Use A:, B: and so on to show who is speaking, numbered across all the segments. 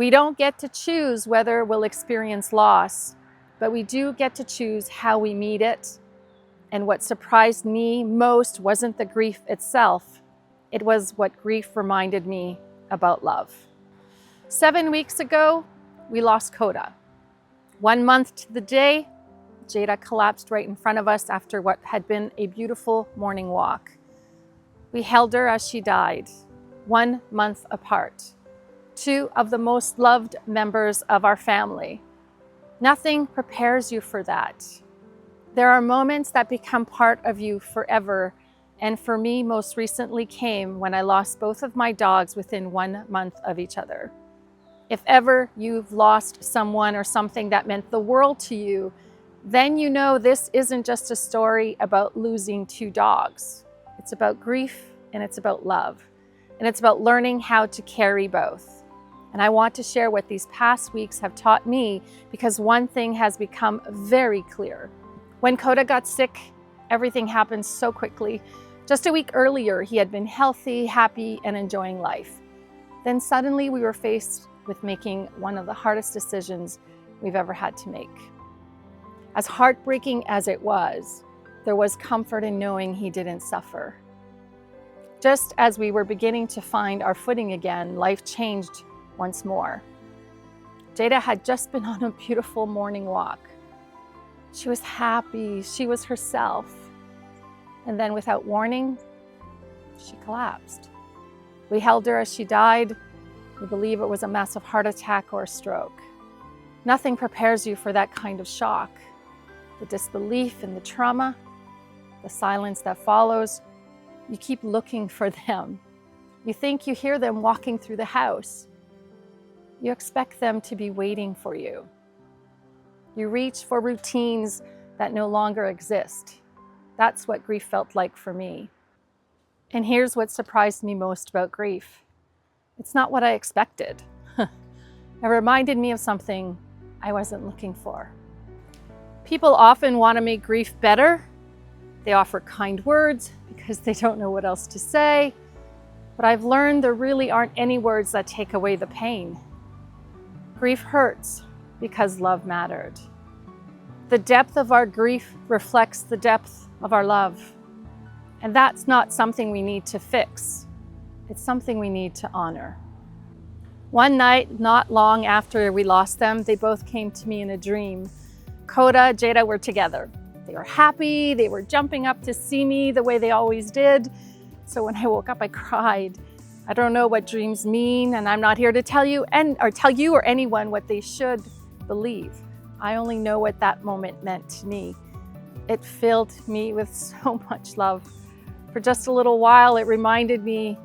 A: We don't get to choose whether we'll experience loss, but we do get to choose how we meet it. And what surprised me most wasn't the grief itself. It was what grief reminded me about love. 7 weeks ago, we lost Koda. 1 month to the day, Jayda collapsed right in front of us after what had been a beautiful morning walk. We held her as she died, 1 month apart. 2 of the most loved members of our family. Nothing prepares you for that. There are moments that become part of you forever, and for me, most recently came when I lost both of my dogs within 1 month of each other. If ever you've lost someone or something that meant the world to you, then you know this isn't just a story about losing 2 dogs. It's about grief and it's about love. And it's about learning how to carry both. And I want to share what these past weeks have taught me, because one thing has become very clear. When Koda got sick, everything happened so quickly. Just a week earlier, he had been healthy, happy, and enjoying life. Then suddenly we were faced with making one of the hardest decisions we've ever had to make. As heartbreaking as it was, there was comfort in knowing he didn't suffer. Just as we were beginning to find our footing again, life changed once more. Jayda had just been on a beautiful morning walk. She was happy, she was herself. And then without warning, she collapsed. We held her as she died. We believe it was a massive heart attack or a stroke. Nothing prepares you for that kind of shock. The disbelief and the trauma, the silence that follows, you keep looking for them. You think you hear them walking through the house. You expect them to be waiting for you. You reach for routines that no longer exist. That's what grief felt like for me. And here's what surprised me most about grief. It's not what I expected. It reminded me of something I wasn't looking for. People often want to make grief better. They offer kind words because they don't know what else to say. But I've learned there really aren't any words that take away the pain. Grief hurts because love mattered. The depth of our grief reflects the depth of our love. And that's not something we need to fix. It's something we need to honor. One night, not long after we lost them, they both came to me in a dream. Koda and Jayda were together. They were happy, they were jumping up to see me the way they always did. So when I woke up, I cried. I don't know what dreams mean, and I'm not here to tell you or anyone what they should believe. I only know what that moment meant to me. It filled me with so much love. For just a little while, it reminded me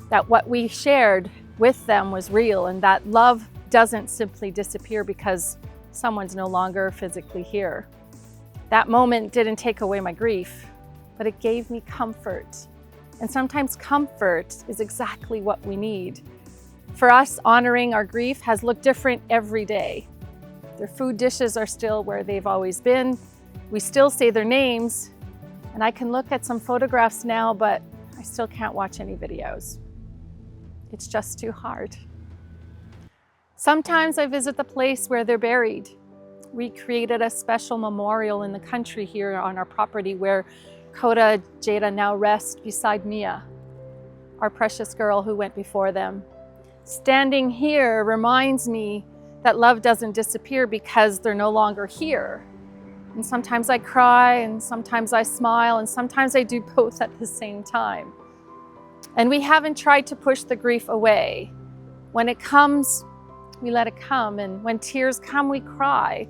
A: that what we shared with them was real, and that love doesn't simply disappear because someone's no longer physically here. That moment didn't take away my grief, but it gave me comfort. And sometimes comfort is exactly what we need. For us, honoring our grief has looked different every day. Their food dishes are still where they've always been. We still say their names, and I can look at some photographs now, but I still can't watch any videos. It's just too hard. Sometimes I visit the place where they're buried. We created a special memorial in the country here on our property where Koda and Jayda now rest beside Mia, our precious girl who went before them. Standing here reminds me that love doesn't disappear because they're no longer here. And sometimes I cry, and sometimes I smile, and sometimes I do both at the same time. And we haven't tried to push the grief away. When it comes, we let it come. And when tears come, we cry.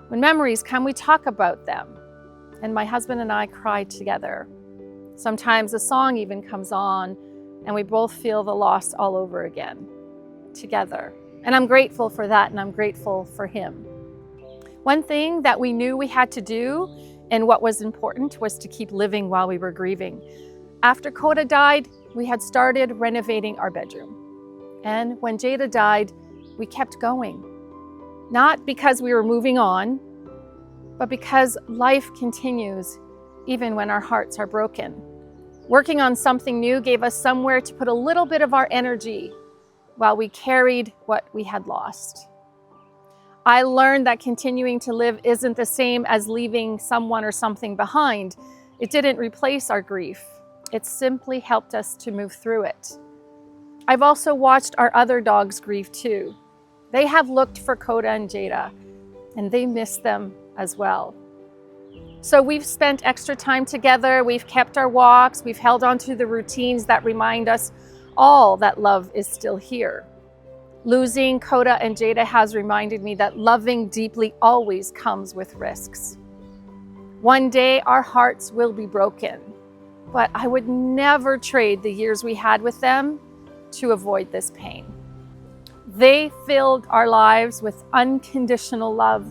A: When memories come, we talk about them. And my husband and I cry together. Sometimes a song even comes on, and we both feel the loss all over again, together. And I'm grateful for that, and I'm grateful for him. One thing that we knew we had to do, and what was important, was to keep living while we were grieving. After Koda died, we had started renovating our bedroom. And when Jayda died, we kept going. Not because we were moving on, but because life continues even when our hearts are broken. Working on something new gave us somewhere to put a little bit of our energy, while we carried what we had lost. I learned that continuing to live isn't the same as leaving someone or something behind. It didn't replace our grief. It simply helped us to move through it. I've also watched our other dogs grieve too. They have looked for Koda and Jayda, and they miss them as well. So we've spent extra time together, we've kept our walks, we've held on to the routines that remind us all that love is still here. Losing Koda and Jayda has reminded me that loving deeply always comes with risks. One day our hearts will be broken, but I would never trade the years we had with them to avoid this pain. They filled our lives with unconditional love.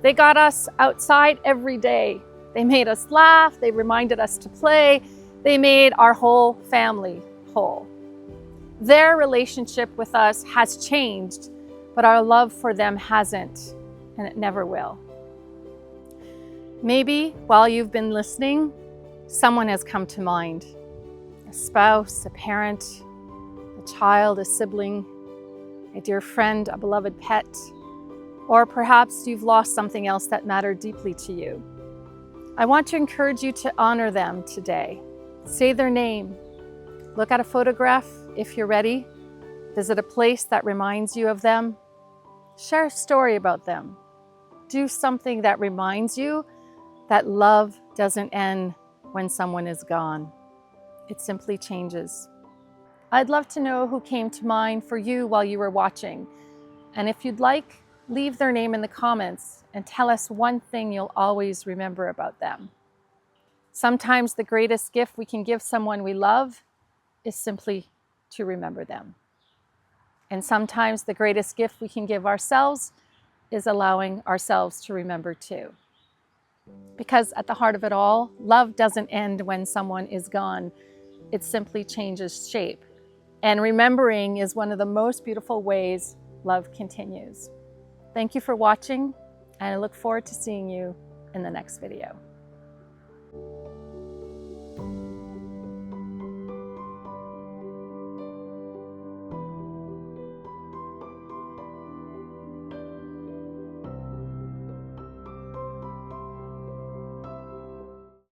A: They got us outside every day. They made us laugh. They reminded us to play. They made our whole family whole. Their relationship with us has changed, but our love for them hasn't, and it never will. Maybe while you've been listening, someone has come to mind. A spouse, a parent, a child, a sibling, a dear friend, a beloved pet, or perhaps you've lost something else that mattered deeply to you. I want to encourage you to honor them today. Say their name. Look at a photograph if you're ready. Visit a place that reminds you of them. Share a story about them. Do something that reminds you that love doesn't end when someone is gone. It simply changes. I'd love to know who came to mind for you while you were watching. And if you'd like, leave their name in the comments and tell us one thing you'll always remember about them. Sometimes the greatest gift we can give someone we love is simply to remember them. And sometimes the greatest gift we can give ourselves is allowing ourselves to remember too. Because at the heart of it all, love doesn't end when someone is gone. It simply changes shape. And remembering is one of the most beautiful ways love continues. Thank you for watching, and I look forward to seeing you in the next video.